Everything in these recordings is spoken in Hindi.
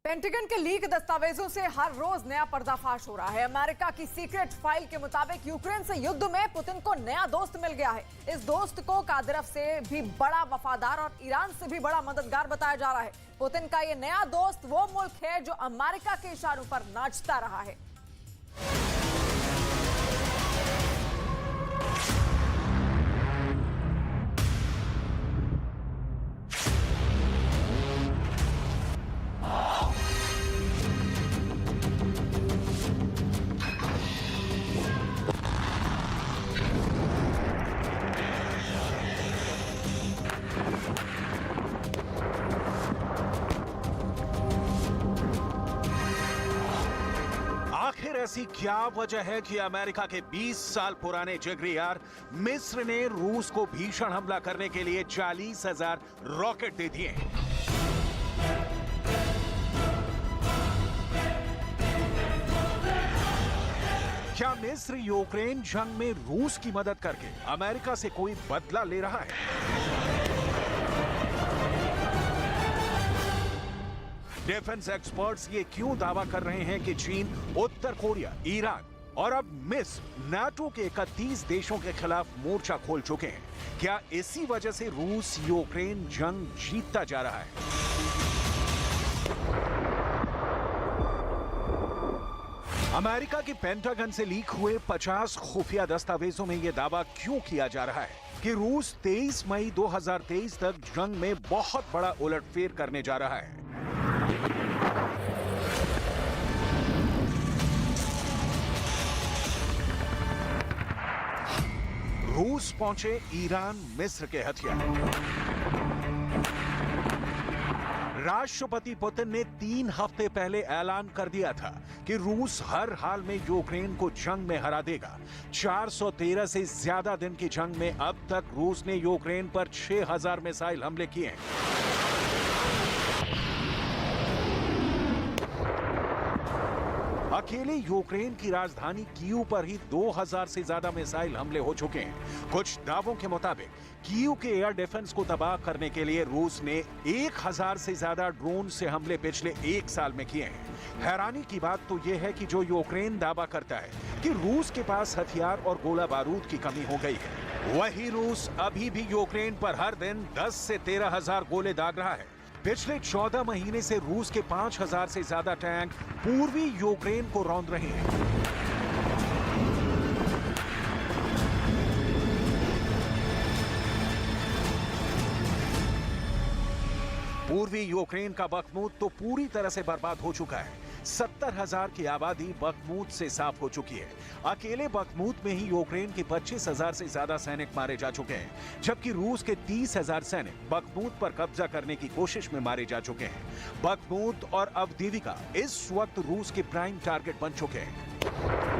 पेंटागन के लीक दस्तावेजों से हर रोज नया पर्दाफाश हो रहा है। अमेरिका की सीक्रेट फाइल के मुताबिक यूक्रेन से युद्ध में पुतिन को नया दोस्त मिल गया है। इस दोस्त को कादिरफ से भी बड़ा वफादार और ईरान से भी बड़ा मददगार बताया जा रहा है। पुतिन का ये नया दोस्त वो मुल्क है जो अमेरिका के इशारों पर नाचता रहा है। आखिर ऐसी क्या वजह है कि अमेरिका के 20 साल पुराने जिगरी यार मिस्र ने रूस को भीषण हमला करने के लिए 40,000 रॉकेट दे दिए? क्या मिस्र यूक्रेन जंग में रूस की मदद करके अमेरिका से कोई बदला ले रहा है? डिफेंस एक्सपर्ट्स ये क्यों दावा कर रहे हैं कि चीन, उत्तर कोरिया, ईरान और अब मिस्र नाटो के 31 देशों के खिलाफ मोर्चा खोल चुके हैं? क्या इसी वजह से रूस यूक्रेन जंग जीतता जा रहा है? अमेरिका के पेंटागन से लीक हुए 50 खुफिया दस्तावेजों में यह दावा क्यों किया जा रहा है कि रूस 23 मई 2023 तक जंग में बहुत बड़ा उलटफेर करने जा रहा है? रूस पहुंचे ईरान, मिस्र के हथियार। राष्ट्रपति पुतिन ने 3 हफ्ते पहले ऐलान कर दिया था कि रूस हर हाल में यूक्रेन को जंग में हरा देगा। 413 से ज्यादा दिन की जंग में अब तक रूस ने यूक्रेन पर 6000 मिसाइल हमले किए हैं। अकेले यूक्रेन की राजधानी कीव पर ही 2000 से ज्यादा मिसाइल हमले हो चुके हैं। कुछ दावों के मुताबिक कीव के एयर डिफेंस को तबाह करने के लिए रूस ने 1000 से ज्यादा ड्रोन से हमले पिछले 1 साल में किए हैं। हैरानी की बात तो यह है कि जो यूक्रेन दावा करता है कि रूस के पास हथियार और गोला बारूद की कमी हो गई है, वही रूस अभी भी यूक्रेन पर हर दिन 10 से 13,000 गोले दाग रहा है। पिछले 14 महीने से रूस के 5000 से ज्यादा टैंक पूर्वी यूक्रेन को रौंद रहे हैं। पूर्वी यूक्रेन का बखमूत तो पूरी तरह से बर्बाद हो चुका है। 70,000 की आबादी बखमूत से साफ हो चुकी है। अकेले बखमूत में ही यूक्रेन के 25,000 से ज्यादा सैनिक मारे जा चुके हैं, जबकि रूस के 30,000 सैनिक बखमूत पर कब्जा करने की कोशिश में मारे जा चुके हैं। बखमूत और अवदीविका इस वक्त रूस के प्राइम टारगेट बन चुके हैं।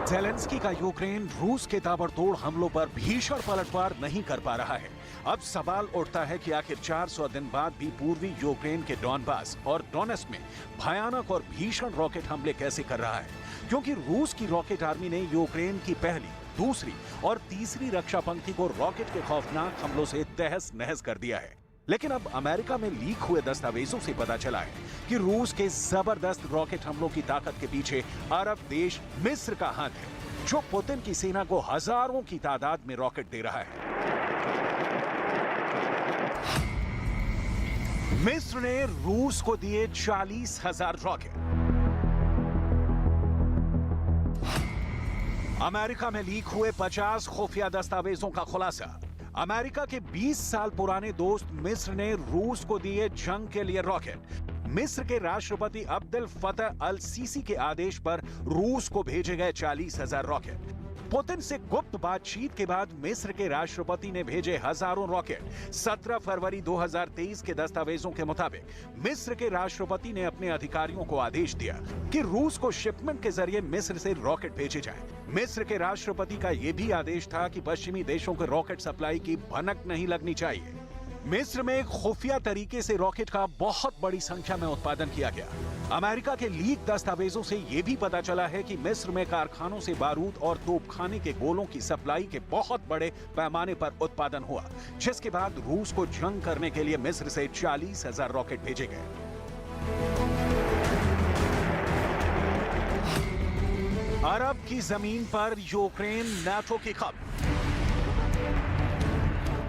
ज़ेलेंस्की का यूक्रेन रूस के ताबड़तोड़ हमलों पर भीषण पलटवार नहीं कर पा रहा है। अब सवाल उठता है कि आखिर 400 दिन बाद भी पूर्वी यूक्रेन के डॉनबास और डोनेट्स्क में भयानक और भीषण रॉकेट हमले कैसे कर रहा है, क्योंकि रूस की रॉकेट आर्मी ने यूक्रेन की पहली, दूसरी और तीसरी रक्षा पंक्ति को रॉकेट के खौफनाक हमलों से तहस नहस कर दिया है। लेकिन अब अमेरिका में लीक हुए दस्तावेजों से पता चला है कि रूस के जबरदस्त रॉकेट हमलों की ताकत के पीछे अरब देश मिस्र का हाथ है, जो पुतिन की सेना को हजारों की तादाद में रॉकेट दे रहा है। मिस्र ने रूस को दिए 40,000 रॉकेट। अमेरिका में लीक हुए 50 खुफिया दस्तावेजों का खुलासा। अमेरिका के 20 साल पुराने दोस्त मिस्र ने रूस को दिए जंग के लिए रॉकेट। मिस्र के राष्ट्रपति अब्देल फतह अल सीसी के आदेश पर रूस को भेजे गए 40,000 रॉकेट। पुतिन से गुप्त बातचीत के बाद मिस्र के राष्ट्रपति ने भेजे हजारों रॉकेट। 17 फरवरी 2023 के दस्तावेजों के मुताबिक मिस्र के राष्ट्रपति ने अपने अधिकारियों को आदेश दिया कि रूस को शिपमेंट के जरिए मिस्र से रॉकेट भेजे जाएं। मिस्र के राष्ट्रपति का यह भी आदेश था कि पश्चिमी देशों के रॉकेट सप्लाई की भनक नहीं लगनी चाहिए। मिस्र में खुफिया तरीके से रॉकेट का बहुत बड़ी संख्या में उत्पादन किया गया। अमेरिका के लीक दस्तावेजों से यह भी पता चला है कि मिस्र में कारखानों से बारूद और तोपखाने के गोलों की सप्लाई के बहुत बड़े पैमाने पर उत्पादन हुआ, जिसके बाद रूस को जंग करने के लिए मिस्र से 40,000 रॉकेट भेजे गए। अरब की जमीन पर यूक्रेन नाटो की खबर।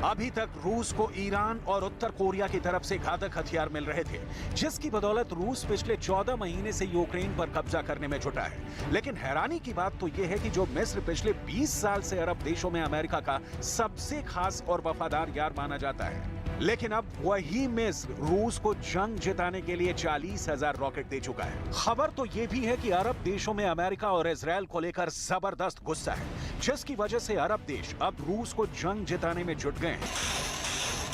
अभी तक रूस को ईरान और उत्तर कोरिया की तरफ से घातक हथियार मिल रहे थे, जिसकी बदौलत रूस पिछले 14 महीने से यूक्रेन पर कब्जा करने में जुटा है। लेकिन हैरानी की बात तो यह है कि जो मिस्र पिछले 20 साल से अरब देशों में अमेरिका का सबसे खास और वफादार यार माना जाता है, लेकिन अब वही मिस्र रूस को जंग जिताने के लिए 40,000 रॉकेट दे चुका है। खबर तो ये भी है कि अरब देशों में अमेरिका और इजराइल को लेकर जबरदस्त गुस्सा है, जिसकी वजह से अरब देश अब रूस को जंग जिताने में जुट गए हैं।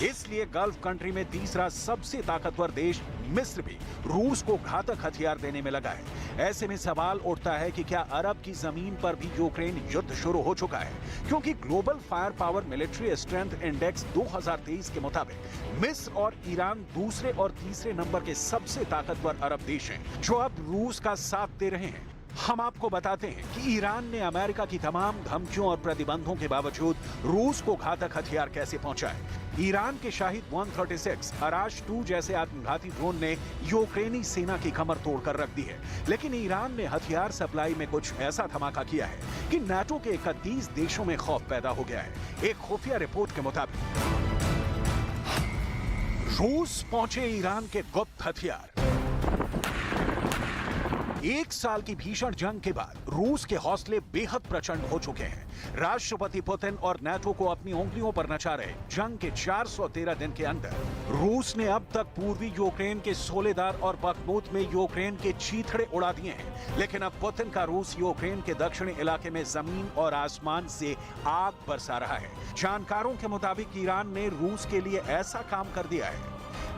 इसलिए गल्फ कंट्री में तीसरा सबसे ताकतवर देश मिस्र भी रूस को घातक हथियार देने में लगा है। ऐसे में सवाल उठता है कि क्या अरब की जमीन पर भी यूक्रेन युद्ध शुरू हो चुका है, क्योंकि global fire power military strength index 2023 के मुताबिक मिस्र और ईरान दूसरे और तीसरे नंबर के सबसे ताकतवर अरब देश हैं, जो अब रूस का साथ दे रहे हैं। हम आपको बताते हैं कि ईरान ने अमेरिका की तमाम धमकियों और प्रतिबंधों के बावजूद रूस को घातक हथियार कैसे पहुंचाए। ईरान के शाहिद 136 अराश 2 जैसे आत्मघाती ड्रोन ने यूक्रेनी सेना की कमर तोड़कर रख दी है, लेकिन ईरान ने हथियार सप्लाई में कुछ ऐसा धमाका किया है कि नाटो के 31 देशों में खौफ पैदा हो गया है। एक खुफिया रिपोर्ट के मुताबिक रूस पहुंचे ईरान के गुप्त हथियार। एक साल की भीषण जंग के बाद रूस के हौसले बेहद प्रचंड हो चुके हैं। राष्ट्रपति पुतिन और नाटो को अपनी उंगलियों पर नचा रहे जंग के 413 दिन के अंदर रूस ने अब तक पूर्वी यूक्रेन के सोलेदार और बखमूत में यूक्रेन के चीथड़े उड़ा दिए हैं। लेकिन अब पुतिन का रूस यूक्रेन के दक्षिणी इलाके में जमीन और आसमान से आग बरसा रहा है। जानकारों के मुताबिक ईरान ने रूस के लिए ऐसा काम कर दिया है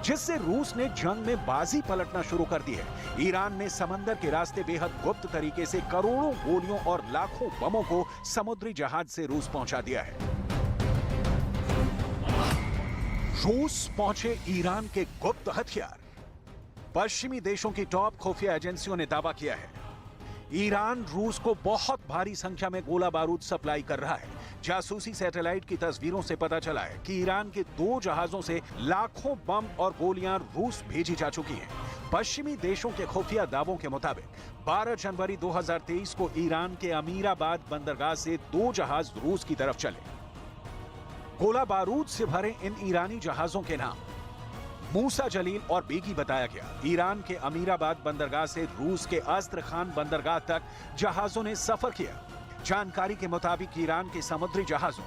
जिससे रूस ने जंग में बाजी पलटना शुरू कर दी है। ईरान ने समंदर के रास्ते बेहद गुप्त तरीके से करोड़ों गोलियों और लाखों बमों को समुद्री जहाज से रूस पहुंचा दिया है। रूस पहुंचे ईरान के गुप्त हथियार। पश्चिमी देशों की टॉप खुफिया एजेंसियों ने दावा किया है ईरान रूस को बहुत भारी संख्या में गोला बारूद सप्लाई कर रहा है। जासूसी सैटेलाइट की तस्वीरों से पता चला है कि ईरान के 2 जहाजों से लाखों बम और गोलियां रूस भेजी जा चुकी हैं। पश्चिमी देशों के खुफिया दावों के मुताबिक 12 जनवरी 2023 को ईरान के अमीराबाद बंदरगाह से 2 जहाज रूस की तरफ चले। गोला बारूद से भरे इन ईरानी जहाजों के नाम मूसा जलील और बेगी बताया गया। ईरान के अमीराबाद बंदरगाह से रूस के अस्त्र खान बंदरगाह तक जहाजों ने सफर किया। जानकारी के मुताबिक ईरान के समुद्री जहाजों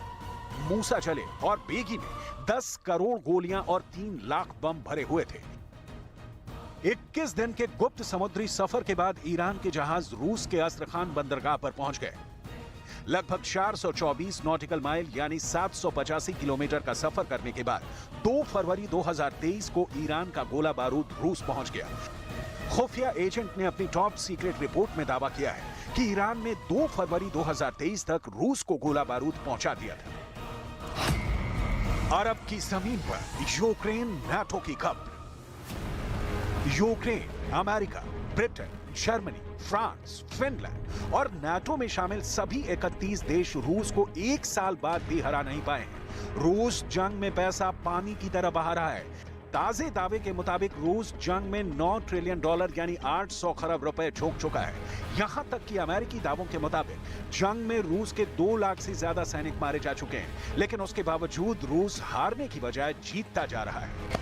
मूसा जलील और बेगी में 10 करोड़ गोलियां और 3 लाख बम भरे हुए थे। 21 दिन के गुप्त समुद्री सफर के बाद ईरान के जहाज रूस के अस्त्र खान बंदरगाह पर पहुंच गए। लगभग 424 नॉटिकल माइल यानी 785 किलोमीटर का सफर करने के बाद 2 फरवरी 2023 को ईरान का गोला बारूद रूस पहुंच गया। खुफिया एजेंट ने अपनी टॉप सीक्रेट रिपोर्ट में दावा किया है कि ईरान ने 2 फरवरी 2023 तक रूस को गोला बारूद पहुंचा दिया था। अरब की जमीन पर यूक्रेन नाटो की खबर। Ukraine, America, Britain, Germany, France, Finland और नाटो में शामिल सभी 31 देश रूस को 1 साल बाद भी हरा नहीं पाए हैं। रूस जंग में पैसा पानी की तरह बहा रहा है। ताजे दावे के मुताबिक रूस जंग में $9 ट्रिलियन यानी 800 खरब रुपए झोंक चुका है। यहां तक कि अमेरिकी दावों के मुताबिक जंग में रूस के 2 लाख से ज्यादा सैनिक मारे जा चुके हैं, लेकिन उसके बावजूद रूस हारने की बजाय जीतता जा रहा है।